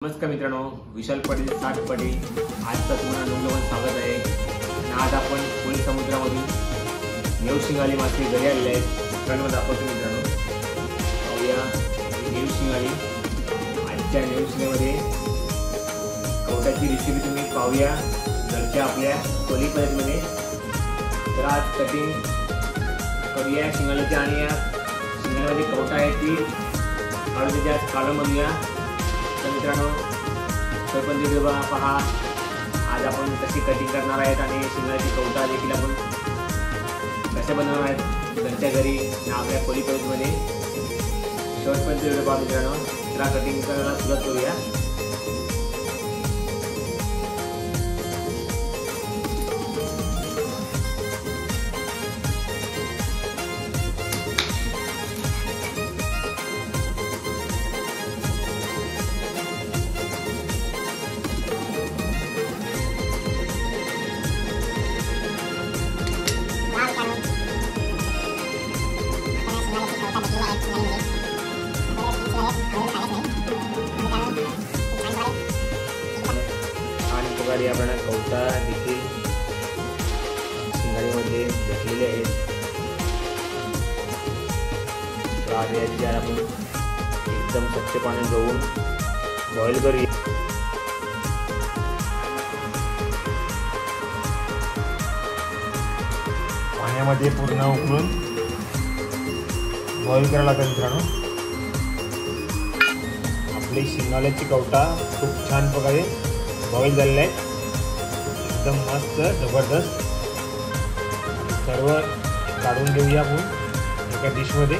नमस्कार मित्रांनो, विशाल पाटील 60 पाटील आजचा तुम्हाला नवनवीन स्वागत आहे। आज आपण खोल समुद्रामधून नेवशिंगाली मासे घरी आलेले आहेत। मित्रांनो दाखवतो मित्रांनो, पाहूया नेवशिंगाली। आजच्या नेवशिंगामध्ये कवटाची रेसिपी तुम्ही पाहूया घरच्या आपल्या खोली पद्धतीमध्ये। तर आज कटिंग करूया शिंगालीची आणि या शिंगालीमध्ये कवटा आहे ती काढून त्याच्या काढून बघूया। तर मित्रांनो सरपंच विभाग पहा, आज आपण कशी कटिंग करणार आहेत आणि शिंगाची कवटा देखील आपण कसे बनवणार आहेत घरच्या घरी आपल्या खोली पद्धतीमध्ये। सरपंच विभाग मित्रांनो, त्याला कटिंग करायला सुरुवात करूया। आणि प्रकारे आपल्याला कवटा देखील शिंगाडीमध्ये भेटलेले आहेत। तर आधी आपण एकदम स्वच्छ पाणी घेऊन बॉईल करूया। पाण्यामध्ये पूर्ण उकळून बॉईल करायला लागेल मित्रांनो। आपली शिंगाल्याची कवटा खूप छान प्रकारे बॉईल झालेला आहे, एकदम मस्त जबरदस्त। सर्व काढून घेऊया आपण एका डिशमध्ये।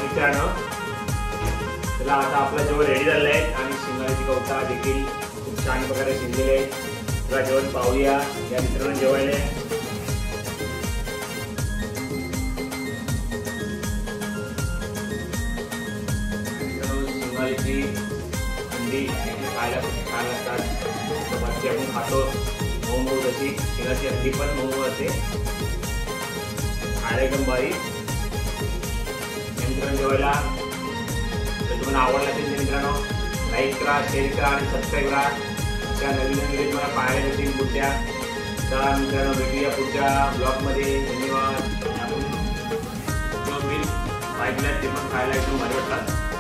मित्रांनो चला, आता आपला जेवण रेडी झालेलं आहे आणि शिंगाल्याची कवटा देखील खूप छान प्रकारे शिजलेले आहे। तुला जेवण पाहूया या मित्रांनो जेवायला। शिंगाल्याची अंडी खायला खूप छान असतात, चपाती आपण खातो मऊ मऊ, तशी शिंगाची अंडी पण मऊ असते, खायला एकदम बारीक। जेवायला तर तुम्हाला आवडला असेल मित्रांनो, लाईक करा, शेअर करा आणि सबस्क्राईब करा। अशा नवीन व्हिडिओ तुम्हाला पाहायला मिळतील पुढच्या। तर मित्रांनो भेटूया पुढच्या ब्लॉगमध्ये। धन्यवाद। आपण जो मिल पाहिजे ते पण खायला एकदम भारी वाटतात।